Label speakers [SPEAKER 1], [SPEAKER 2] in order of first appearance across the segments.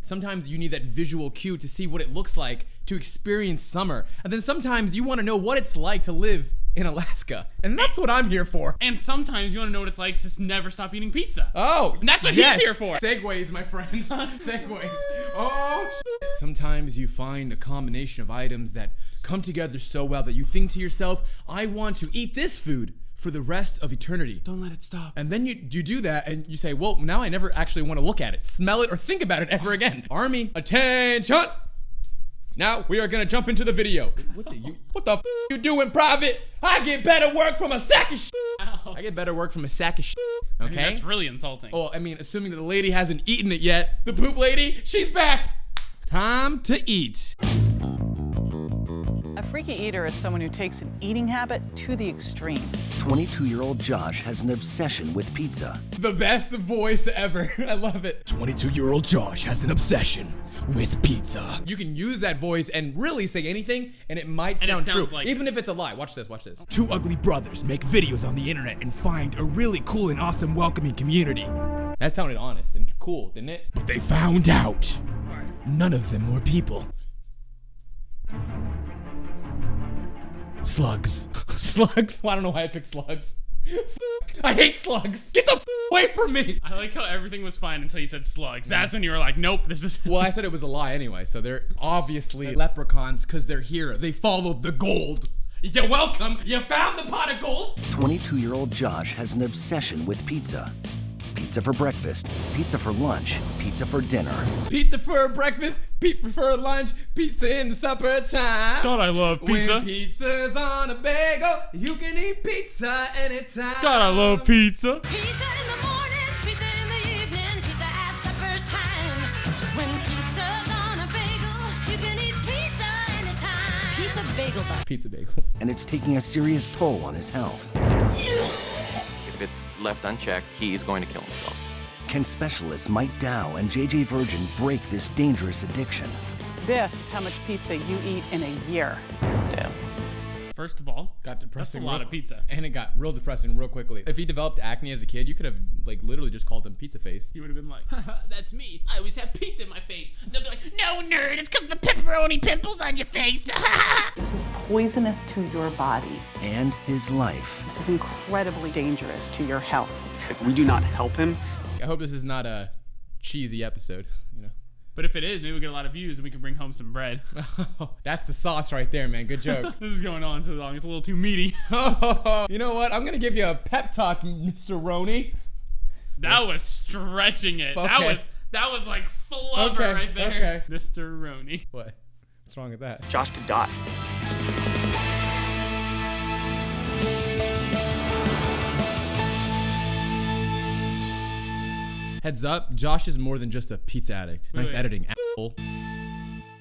[SPEAKER 1] Sometimes you need that visual cue to see what it looks like to experience summer. And then sometimes you want to know what it's like to live in Alaska. And that's what I'm here for.
[SPEAKER 2] And sometimes you want to know what it's like to never stop eating pizza.
[SPEAKER 1] Oh,
[SPEAKER 2] and that's what he's here for.
[SPEAKER 1] Segways, my friends. Segways. Oh, shit. Sometimes you find a combination of items that come together so well that you think to yourself, I want to eat this food for the rest of eternity.
[SPEAKER 2] Don't let it stop.
[SPEAKER 1] And then you do that and you say, well, now I never actually want to look at it, smell it, or think about it ever again. Army, attention! Now we are gonna jump into the video. What the f you do in private? I get better work from a sack of shit. I get better work from a sack of shit. Okay?
[SPEAKER 2] I mean, that's really insulting.
[SPEAKER 1] Oh, I mean, assuming that the lady hasn't eaten it yet. The poop lady, she's back. Time to eat.
[SPEAKER 3] A freaky eater is someone who takes an eating habit to the extreme.
[SPEAKER 4] 22-year-old Josh has an obsession with pizza.
[SPEAKER 1] The best voice ever. I love it.
[SPEAKER 4] 22-year-old Josh has an obsession with pizza.
[SPEAKER 1] You can use that voice and really say anything, and it might sound true,
[SPEAKER 2] like
[SPEAKER 1] even if it's a lie. Watch this, watch this.
[SPEAKER 4] Two ugly brothers make videos on the internet and find a really cool and awesome welcoming community.
[SPEAKER 1] That sounded honest and cool, didn't it?
[SPEAKER 4] But they found out none of them were people. Slugs.
[SPEAKER 1] Slugs? Well, I don't know why I picked slugs. I hate slugs. Get the away from me.
[SPEAKER 2] I like how everything was fine until you said slugs. That's when you were like, nope, this is...
[SPEAKER 1] Well, I said it was a lie anyway, so they're obviously leprechauns because they're here. They followed the gold. You're welcome. You found the pot of gold.
[SPEAKER 4] 22-year-old Josh has an obsession with pizza. Pizza for breakfast, pizza for lunch, pizza for dinner.
[SPEAKER 1] Pizza for breakfast, pizza for lunch, pizza in the supper time.
[SPEAKER 2] God, I love pizza.
[SPEAKER 1] When pizza's on a bagel, you can eat pizza anytime.
[SPEAKER 2] God, I love pizza.
[SPEAKER 5] Pizza in the morning, pizza in the evening, pizza at supper time. When pizza's on a bagel, you can eat pizza anytime. Pizza bagel bun.
[SPEAKER 1] Pizza bagels.
[SPEAKER 4] And it's taking a serious toll on his health.
[SPEAKER 6] If it's left unchecked, he's going to kill himself.
[SPEAKER 4] Can specialists Mike Dow and JJ Virgin break this dangerous addiction?
[SPEAKER 3] This is how much pizza you eat in a year.
[SPEAKER 6] Damn.
[SPEAKER 2] First of all,
[SPEAKER 1] Got depressing.
[SPEAKER 2] that's a lot of pizza.
[SPEAKER 1] And it got real depressing real quickly. If he developed acne as a kid, you could have like literally just called him Pizza Face.
[SPEAKER 2] You would have been like, that's me. I always have pizza in my face. And they'll be like, no, nerd, it's because of the pepperoni pimples on your face.
[SPEAKER 3] This is poisonous to your body.
[SPEAKER 4] And his life.
[SPEAKER 3] This is incredibly dangerous to your health.
[SPEAKER 7] If we do not help him,
[SPEAKER 1] I hope this is not a cheesy episode, you know.
[SPEAKER 2] But if it is, maybe we'll get a lot of views and we can bring home some bread.
[SPEAKER 1] That's the sauce right there, man. Good joke.
[SPEAKER 2] This is going on too long. It's a little too meaty.
[SPEAKER 1] You know what? I'm gonna give you a pep talk, Mr. Roney.
[SPEAKER 2] That was stretching it.
[SPEAKER 1] Okay.
[SPEAKER 2] That was like flubber right there.
[SPEAKER 1] Okay.
[SPEAKER 2] Mr. Roney.
[SPEAKER 1] What? What's wrong with that?
[SPEAKER 7] Josh could die.
[SPEAKER 1] Heads up, Josh is more than just a pizza addict. Nice
[SPEAKER 2] wait.
[SPEAKER 1] editing, asshole.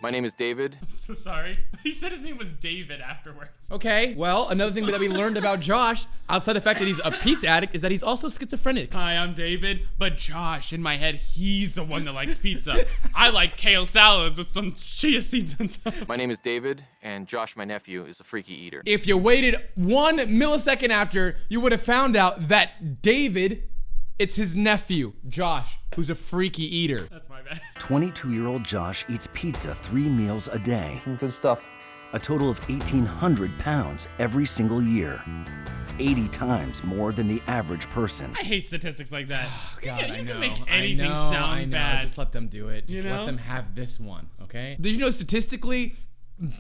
[SPEAKER 6] My name is David.
[SPEAKER 2] I'm so sorry. He said his name was David afterwards.
[SPEAKER 1] Okay, well, another thing that we learned about Josh, outside the fact that he's a pizza addict, is that he's also schizophrenic.
[SPEAKER 2] Hi, I'm David, but Josh, in my head, he's the one that likes pizza. I like kale salads with some chia seeds on top.
[SPEAKER 6] My name is David, and Josh, my nephew, is a freaky eater.
[SPEAKER 1] If you waited 1 millisecond after, you would have found out that David, it's his nephew, Josh, who's a freaky eater.
[SPEAKER 2] That's my bad.
[SPEAKER 4] 22-year-old Josh eats pizza 3 meals a day.
[SPEAKER 7] Some good stuff.
[SPEAKER 4] A total of 1,800 pounds every single year. 80 times more than the average person.
[SPEAKER 2] I hate statistics like that.
[SPEAKER 1] God,
[SPEAKER 2] you
[SPEAKER 1] I know.
[SPEAKER 2] can make anything
[SPEAKER 1] I know,
[SPEAKER 2] sound
[SPEAKER 1] I know.
[SPEAKER 2] bad.
[SPEAKER 1] Just let them do it. Just
[SPEAKER 2] You
[SPEAKER 1] let
[SPEAKER 2] know?
[SPEAKER 1] them have this one, okay? Did you know statistically,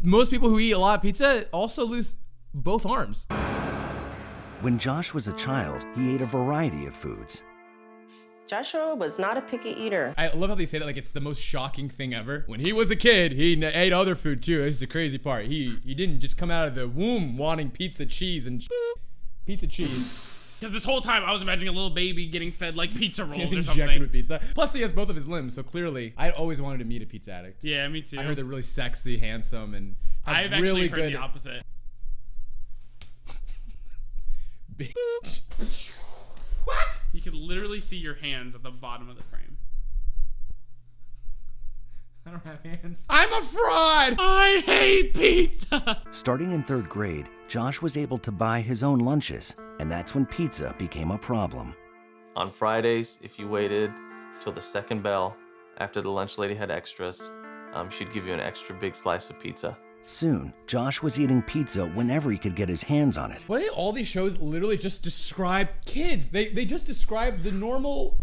[SPEAKER 1] most people who eat a lot of pizza also lose both arms?
[SPEAKER 4] When Josh was a child, he ate a variety of foods.
[SPEAKER 8] Joshua was not a picky eater.
[SPEAKER 1] I love how they say that like it's the most shocking thing ever. When he was a kid, he ate other food too. This is the crazy part. He didn't just come out of the womb wanting pizza, cheese, and pizza cheese.
[SPEAKER 2] Because this whole time I was imagining a little baby getting fed like pizza rolls or
[SPEAKER 1] Injected
[SPEAKER 2] something.
[SPEAKER 1] with pizza. Plus he has both of his limbs, so clearly I always wanted to meet a pizza addict.
[SPEAKER 2] Yeah, me too.
[SPEAKER 1] I heard they're really sexy, handsome, and have
[SPEAKER 2] I've
[SPEAKER 1] really
[SPEAKER 2] actually heard
[SPEAKER 1] good.
[SPEAKER 2] the opposite.
[SPEAKER 1] Bitch. What?
[SPEAKER 2] You could literally see your hands at the bottom of the frame.
[SPEAKER 1] I don't have hands. I'm a fraud!
[SPEAKER 2] I hate pizza!
[SPEAKER 4] Starting in 3rd grade, Josh was able to buy his own lunches, and that's when pizza became a problem.
[SPEAKER 9] On Fridays, if you waited till the second bell
[SPEAKER 6] After the lunch lady had extras, she'd give you an extra big slice of pizza.
[SPEAKER 4] Soon, Josh was eating pizza whenever he could get his hands on it.
[SPEAKER 1] Why do all these shows literally just describe kids? They just describe the normal.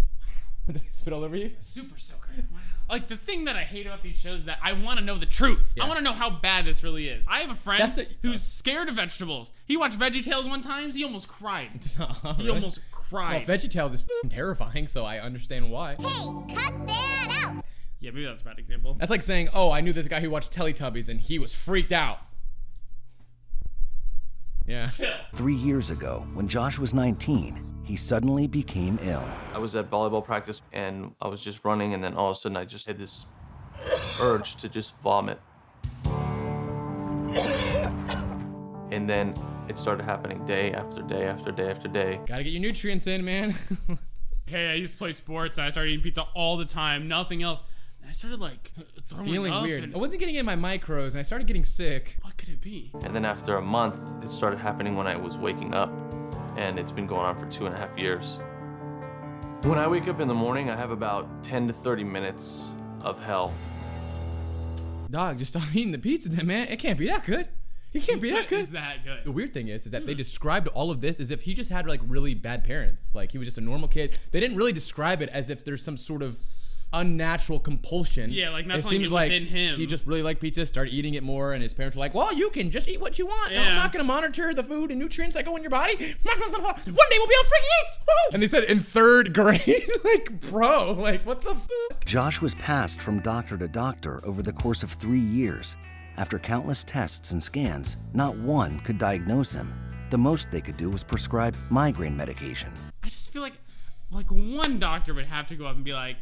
[SPEAKER 1] Did I spit all over you?
[SPEAKER 2] Super soaker. Wow. Like, the thing that I hate about these shows is that I want to know the truth.
[SPEAKER 1] Yeah.
[SPEAKER 2] I want to know how bad this really is. I have a friend
[SPEAKER 1] That's
[SPEAKER 2] who's scared of vegetables. He watched VeggieTales one time. He almost cried.
[SPEAKER 1] Oh,
[SPEAKER 2] He
[SPEAKER 1] really?
[SPEAKER 2] almost cried.
[SPEAKER 1] Well, VeggieTales is f***ing terrifying, so I understand why.
[SPEAKER 5] Hey, cut that out!
[SPEAKER 2] Yeah, maybe that's a bad example.
[SPEAKER 1] That's like saying, oh, I knew this guy who watched Teletubbies and he was freaked out. Yeah.
[SPEAKER 4] 3 years ago, when Josh was 19, he suddenly became ill.
[SPEAKER 6] I was at volleyball practice and I was just running, and then all of a sudden I just had this urge to just vomit. And then it started happening day after day after day after day.
[SPEAKER 1] Gotta get your nutrients in, man.
[SPEAKER 2] Hey, I used to play sports and I started eating pizza all the time, nothing else. And I started like throwing
[SPEAKER 1] Feeling
[SPEAKER 2] up
[SPEAKER 1] weird.
[SPEAKER 2] and-
[SPEAKER 1] I wasn't getting in my micros and I started getting sick.
[SPEAKER 2] What could it be?
[SPEAKER 6] And then after a month, it started happening when I was waking up. And it's been going on for 2.5 years. When I wake up in the morning, I have about 10 to 30 minutes of hell.
[SPEAKER 1] Dog, just stop eating the pizza then, man. It can't be that good. It can't be that good.
[SPEAKER 2] Is that good?
[SPEAKER 1] The weird thing is that they described all of this as if he just had like really bad parents. Like he was just a normal kid. They didn't really describe it as if there's some sort of unnatural compulsion.
[SPEAKER 2] Yeah, like not
[SPEAKER 1] it
[SPEAKER 2] something
[SPEAKER 1] seems like
[SPEAKER 2] within him.
[SPEAKER 1] he just really liked pizza, started eating it more, and his parents were like, well, you can just eat what you want.
[SPEAKER 2] Yeah.
[SPEAKER 1] I'm not gonna monitor the food and nutrients that go in your body. One day we'll be on Freaky Eats. Woo! And they said in 3rd grade. Like, bro, like what the fuck?
[SPEAKER 4] Josh was passed from doctor to doctor over the course of 3 years. After countless tests and scans, not one could diagnose him. The most they could do was prescribe migraine medication.
[SPEAKER 2] I just feel like one doctor would have to go up and be like,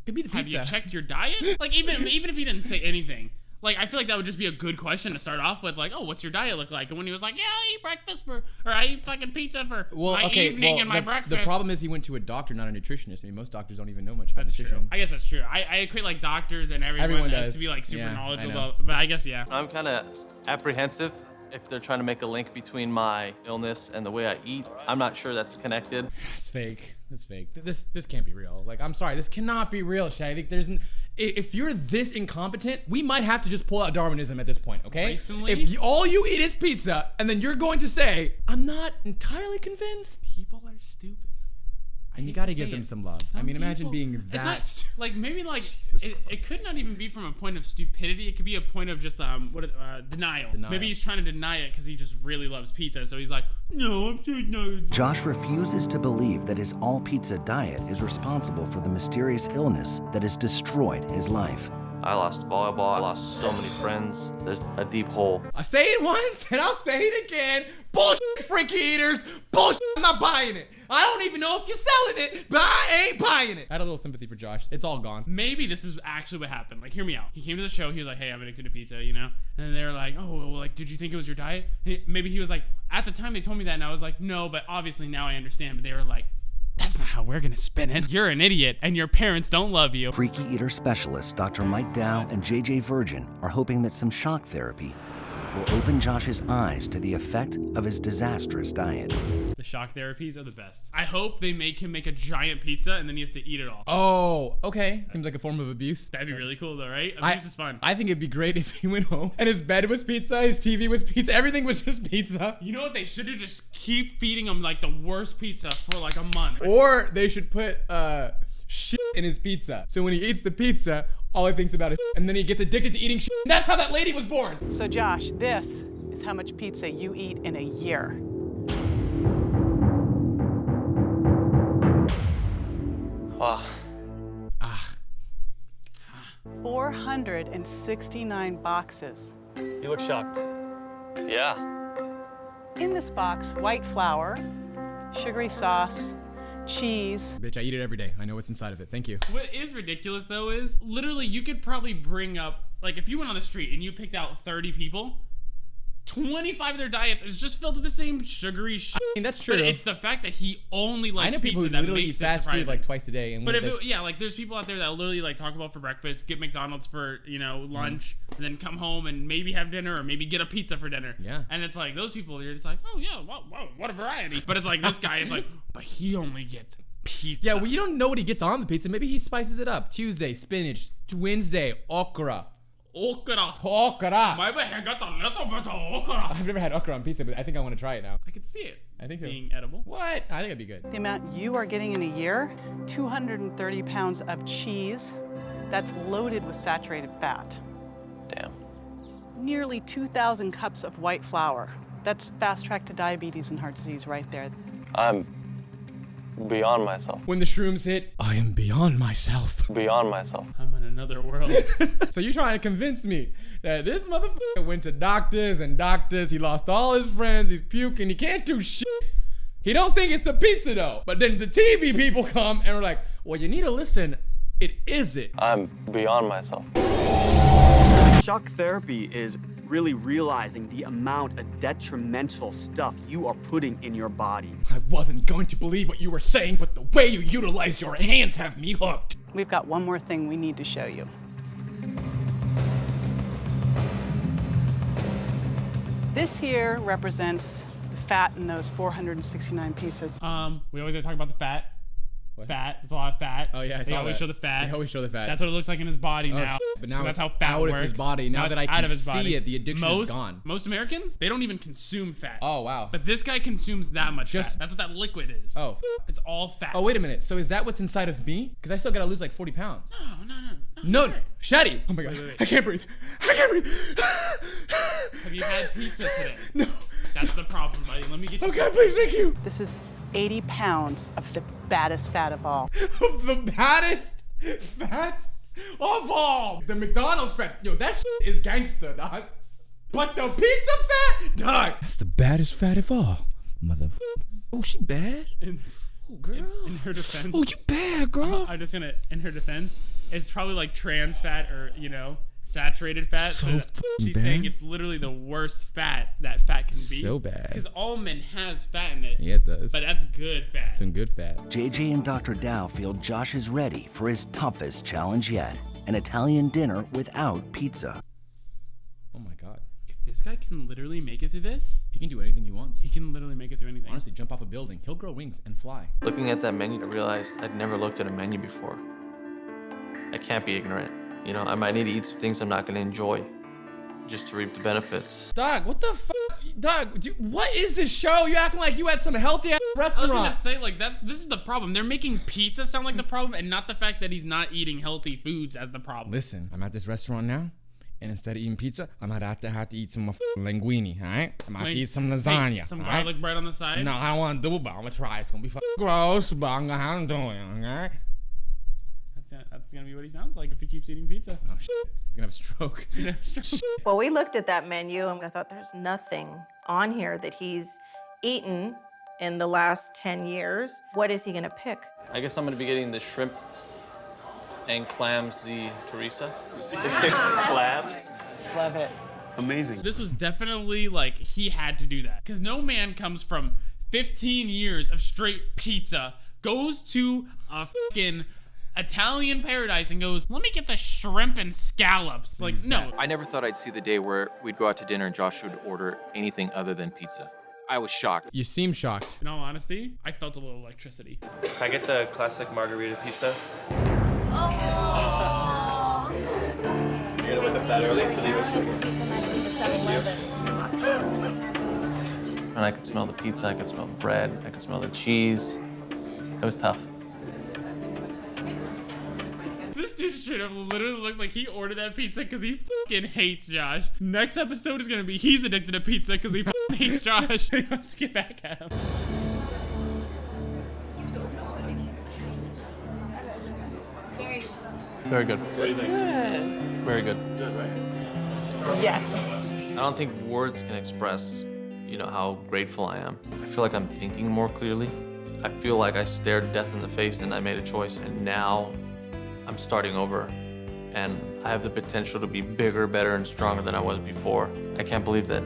[SPEAKER 1] Could be the
[SPEAKER 2] have
[SPEAKER 1] pizza.
[SPEAKER 2] you checked your diet? Like even if he didn't say anything, like I feel like that would just be a good question to start off with. Like, oh, what's your diet look like? And when he was like, yeah, I eat breakfast or I eat fucking pizza for my evening and my breakfast.
[SPEAKER 1] The problem is he went to a doctor, not a nutritionist. I mean, most doctors don't even know much about
[SPEAKER 2] That's true.
[SPEAKER 1] nutrition.
[SPEAKER 2] I guess that's true. I equate like doctors and everyone
[SPEAKER 1] does.
[SPEAKER 2] as to be like super
[SPEAKER 1] Yeah, I
[SPEAKER 2] knowledgeable,
[SPEAKER 1] know.
[SPEAKER 2] but I guess yeah.
[SPEAKER 6] I'm kind of apprehensive if they're trying to make a link between my illness and the way I eat. I'm not sure that's connected.
[SPEAKER 1] It's fake. It's fake. This can't be real. Like, I'm sorry, this cannot be real, Shay. I think if you're this incompetent, we might have to just pull out Darwinism at this point, okay?
[SPEAKER 2] Recently?
[SPEAKER 1] If all you eat is pizza, and then you're going to say, I'm not entirely convinced,
[SPEAKER 2] People are stupid.
[SPEAKER 1] and you gotta give them some love. I mean, imagine
[SPEAKER 2] people-
[SPEAKER 1] being
[SPEAKER 2] it's
[SPEAKER 1] that
[SPEAKER 2] not,
[SPEAKER 1] stupid.
[SPEAKER 2] like maybe like it could not even be from a point of stupidity. It could be a point of just denial. Maybe he's trying to deny it because he just really loves pizza. So he's like, no, I'm saying no.
[SPEAKER 4] Josh refuses to believe that his all-pizza diet is responsible for the mysterious illness that has destroyed his life.
[SPEAKER 6] I lost volleyball. I lost so many friends. There's a deep hole.
[SPEAKER 1] I say it once, and I'll say it again. Bullshit, Freaky Eaters. Bullshit, I'm not buying it. I don't even know if you're selling it, but I ain't buying it. I had a little sympathy for Josh. It's all gone.
[SPEAKER 2] Maybe this is actually what happened. Like, hear me out. He came to the show. He was like, hey, I'm addicted to pizza, you know? And then they were like, oh, well, like, did you think it was your diet? And maybe he was like, at the time they told me that, and I was like, no, but obviously now I understand. But they were like, that's not how we're gonna spin it. You're an idiot, and your parents don't love you.
[SPEAKER 4] Freaky eater specialists Dr. Mike Dow and JJ Virgin are hoping that some shock therapy will open Josh's eyes to the effect of his disastrous diet.
[SPEAKER 2] The shock therapies are the best. I hope they make him make a giant pizza, and then he has to eat it all.
[SPEAKER 1] Oh, okay. Seems like a form of abuse.
[SPEAKER 2] That'd be really cool, though, right? Abuse is fun.
[SPEAKER 1] I think it'd be great if he went home and his bed was pizza, his TV was pizza, everything was just pizza.
[SPEAKER 2] You know what they should do? Just keep feeding him like the worst pizza for like a month.
[SPEAKER 1] Or they should put shit in his pizza. So when he eats the pizza, all he thinks about is shit, and then he gets addicted to eating shit. That's how that lady was born.
[SPEAKER 3] So Josh, this is how much pizza you eat in a year.
[SPEAKER 6] Wow.
[SPEAKER 3] 469 boxes.
[SPEAKER 7] You look shocked.
[SPEAKER 6] Yeah.
[SPEAKER 3] In this box, white flour, sugary sauce, cheese.
[SPEAKER 1] Bitch, I eat it every day. I know what's inside of it. Thank you.
[SPEAKER 2] What is ridiculous, though, is literally you could probably bring up, like, if you went on the street and you picked out 30 people, 25 of their diets is just filled with the same sugary shit.
[SPEAKER 1] I mean, that's true.
[SPEAKER 2] But it's the fact that he only likes
[SPEAKER 1] I know people
[SPEAKER 2] pizza
[SPEAKER 1] who
[SPEAKER 2] that
[SPEAKER 1] literally eat
[SPEAKER 2] makes it
[SPEAKER 1] fast food
[SPEAKER 2] surprising.
[SPEAKER 1] like twice a day. And
[SPEAKER 2] But
[SPEAKER 1] when
[SPEAKER 2] if it, yeah, like there's people out there that literally like talk about for breakfast, get McDonald's for, you know, lunch, and then come home and maybe have dinner or maybe get a pizza for dinner.
[SPEAKER 1] Yeah.
[SPEAKER 2] And it's like those people, you're just like, oh yeah, wow, what a variety. But it's like this guy, it's like, but he only gets pizza. pizza.
[SPEAKER 1] Yeah, well, you don't know what he gets on the pizza. Maybe he spices it up. Tuesday, spinach. Wednesday, okra.
[SPEAKER 2] Okra.
[SPEAKER 1] Okra.
[SPEAKER 2] Maybe I got a little bit of okra.
[SPEAKER 1] I've never had okra on pizza, but I think I want to try it now.
[SPEAKER 2] I could see it.
[SPEAKER 1] I think so.
[SPEAKER 2] Being edible.
[SPEAKER 1] What? I think it'd be good.
[SPEAKER 3] The amount you are getting in a year, 230 pounds of cheese, that's loaded with saturated fat.
[SPEAKER 6] Damn.
[SPEAKER 3] Nearly 2,000 cups of white flour. That's fast track to diabetes and heart disease right there.
[SPEAKER 6] I'm beyond myself.
[SPEAKER 1] When the shrooms hit, I am beyond myself.
[SPEAKER 6] Beyond myself.
[SPEAKER 2] I'm in another world.
[SPEAKER 1] So you're trying to convince me that this motherfucker went to doctors and doctors, he lost all his friends, he's puking, he can't do shit. He don't think it's the pizza though. But then the TV people come and we're like, well, you need to listen, it is it.
[SPEAKER 6] I'm beyond myself.
[SPEAKER 7] Shock therapy is really realizing the amount of detrimental stuff you are putting in your body.
[SPEAKER 1] I wasn't going to believe what you were saying, but the way you utilize your hands have me hooked.
[SPEAKER 3] We've got one more thing we need to show you. This here represents the fat in those 469 pieces.
[SPEAKER 2] We always gotta talk about the fat. Fat. It's a lot of fat.
[SPEAKER 1] Oh, yeah, I
[SPEAKER 2] They
[SPEAKER 1] saw
[SPEAKER 2] always
[SPEAKER 1] that.
[SPEAKER 2] show the fat.
[SPEAKER 1] They always show the fat.
[SPEAKER 2] That's what it looks like in his body now.
[SPEAKER 1] shit. But now
[SPEAKER 2] 'Cause
[SPEAKER 1] it's
[SPEAKER 2] that's how fat
[SPEAKER 1] out of
[SPEAKER 2] works.
[SPEAKER 1] his body. Now
[SPEAKER 2] it's
[SPEAKER 1] that I
[SPEAKER 2] out
[SPEAKER 1] can
[SPEAKER 2] of his
[SPEAKER 1] see
[SPEAKER 2] body.
[SPEAKER 1] it, the addiction is gone.
[SPEAKER 2] Most Americans, they don't even consume fat.
[SPEAKER 1] Oh, wow.
[SPEAKER 2] But this guy consumes that much
[SPEAKER 1] Just-
[SPEAKER 2] fat. That's what that liquid is.
[SPEAKER 1] Oh.
[SPEAKER 2] It's all fat.
[SPEAKER 1] Oh, wait a minute. So is that what's inside of me? Because I still gotta lose like 40 pounds.
[SPEAKER 2] No.
[SPEAKER 1] No, Shaddy. Oh my God.
[SPEAKER 2] wait.
[SPEAKER 1] I can't breathe. I can't breathe.
[SPEAKER 2] Have you had pizza today?
[SPEAKER 1] No.
[SPEAKER 2] That's the problem, buddy. Let me get you
[SPEAKER 1] Okay,
[SPEAKER 2] some.
[SPEAKER 1] please, thank you.
[SPEAKER 3] This is 80 pounds of the baddest fat of all.
[SPEAKER 1] The baddest fat of all. The McDonald's fat. Yo, that shit is gangster, dog. But the pizza fat, dog. That's the baddest fat of all, motherfucker. Oh, she bad. Oh, girl.
[SPEAKER 2] In her defense.
[SPEAKER 1] Oh, you bad, girl.
[SPEAKER 2] I'm just gonna, in her defense, it's probably like trans fat or, saturated fat.
[SPEAKER 1] So
[SPEAKER 2] she's
[SPEAKER 1] bad.
[SPEAKER 2] saying it's literally the worst fat that fat can be.
[SPEAKER 1] So bad.
[SPEAKER 2] Because almond has fat in it.
[SPEAKER 1] Yeah, it does.
[SPEAKER 2] But that's good fat.
[SPEAKER 1] Some good fat.
[SPEAKER 4] JJ and Dr. Dow feel Josh is ready for his toughest challenge yet, an Italian dinner without pizza.
[SPEAKER 1] Oh my God.
[SPEAKER 2] If this guy can literally make it through this,
[SPEAKER 1] He can do anything he wants.
[SPEAKER 2] he can literally make it through anything.
[SPEAKER 1] Honestly, jump off a building. He'll grow wings and fly.
[SPEAKER 6] Looking at that menu, I realized I'd never looked at a menu before. I can't be ignorant. I might need to eat some things I'm not going to enjoy just to reap the benefits.
[SPEAKER 1] Dog, what the fuck? Dog, dude, what is this show? You acting like you at some healthy ass
[SPEAKER 2] I was
[SPEAKER 1] restaurant.
[SPEAKER 2] gonna say, like, this is the problem. They're making pizza sound like the problem and not the fact that he's not eating healthy foods as the problem.
[SPEAKER 1] Listen, I'm at this restaurant now, and instead of eating pizza, I'm gonna have to eat some linguine, alright? I'm gonna have to eat some lasagna.
[SPEAKER 2] Hey, some
[SPEAKER 1] alright?
[SPEAKER 2] garlic bread on the side.
[SPEAKER 1] No, I don't wanna do it, but I'm gonna try. It's gonna be gross, but I'm gonna have to do it, alright?
[SPEAKER 2] That's gonna be what he sounds like if he keeps eating pizza.
[SPEAKER 1] Oh, shit. He's gonna have a stroke.
[SPEAKER 8] Well, we looked at that menu and I thought there's nothing on here that he's eaten in the last 10 years. What is he gonna pick?
[SPEAKER 6] I guess I'm going to be getting the shrimp and clams the Teresa. Clams?
[SPEAKER 3] Love it.
[SPEAKER 7] Amazing.
[SPEAKER 2] This was definitely like he had to do that because no man comes from 15 years of straight pizza, goes to a fucking Italian paradise and goes, let me get the shrimp and scallops. Like, no.
[SPEAKER 9] I never thought I'd see the day where we'd go out to dinner and Josh would order anything other than pizza. I was shocked.
[SPEAKER 1] You seem shocked.
[SPEAKER 2] In all honesty, I felt a little electricity.
[SPEAKER 10] Can I get the classic margarita pizza?
[SPEAKER 5] Oh.
[SPEAKER 10] You're gonna wake up that early to leave us?
[SPEAKER 6] And I could smell the pizza, I could smell the bread, I could smell the cheese. It was tough.
[SPEAKER 2] This dude straight up literally looks like he ordered that pizza because he fucking hates Josh. Next episode is gonna be he's addicted to pizza because he fucking hates Josh. He wants to get back at him.
[SPEAKER 6] Very good.
[SPEAKER 10] What do you think?
[SPEAKER 6] Very good.
[SPEAKER 10] Good, right?
[SPEAKER 3] Yes.
[SPEAKER 6] I don't think words can express, how grateful I am. I feel like I'm thinking more clearly. I feel like I stared death in the face and I made a choice, and now I'm starting over. And I have the potential to be bigger, better, and stronger than I was before. I can't believe that,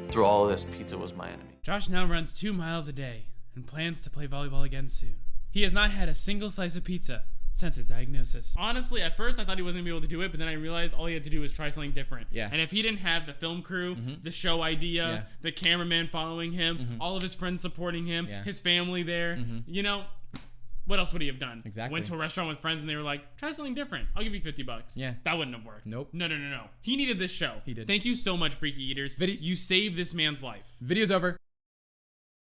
[SPEAKER 6] through all of this, pizza was my enemy.
[SPEAKER 2] Josh now runs 2 miles a day and plans to play volleyball again soon. He has not had a single slice of pizza since his diagnosis. Honestly, at first I thought he wasn't gonna be able to do it, but then I realized all he had to do was try something different.
[SPEAKER 1] Yeah.
[SPEAKER 2] And if he didn't have the film crew, the show idea,
[SPEAKER 1] Yeah.
[SPEAKER 2] the cameraman following him, all of his friends supporting him,
[SPEAKER 1] Yeah.
[SPEAKER 2] his family there, What else would he have done?
[SPEAKER 1] Exactly.
[SPEAKER 2] Went to a restaurant with friends and they were like, try something different. I'll give you $50.
[SPEAKER 1] Yeah.
[SPEAKER 2] That wouldn't have worked.
[SPEAKER 1] Nope.
[SPEAKER 2] No. He needed this show.
[SPEAKER 1] He did.
[SPEAKER 2] Thank you so much, Freaky Eaters. You saved this man's life.
[SPEAKER 1] Video's over.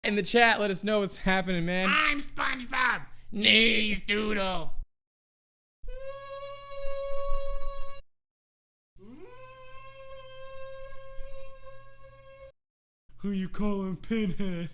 [SPEAKER 1] In the chat, let us know what's happening, man.
[SPEAKER 2] I'm SpongeBob. Knees Doodle. Who you calling Pinhead?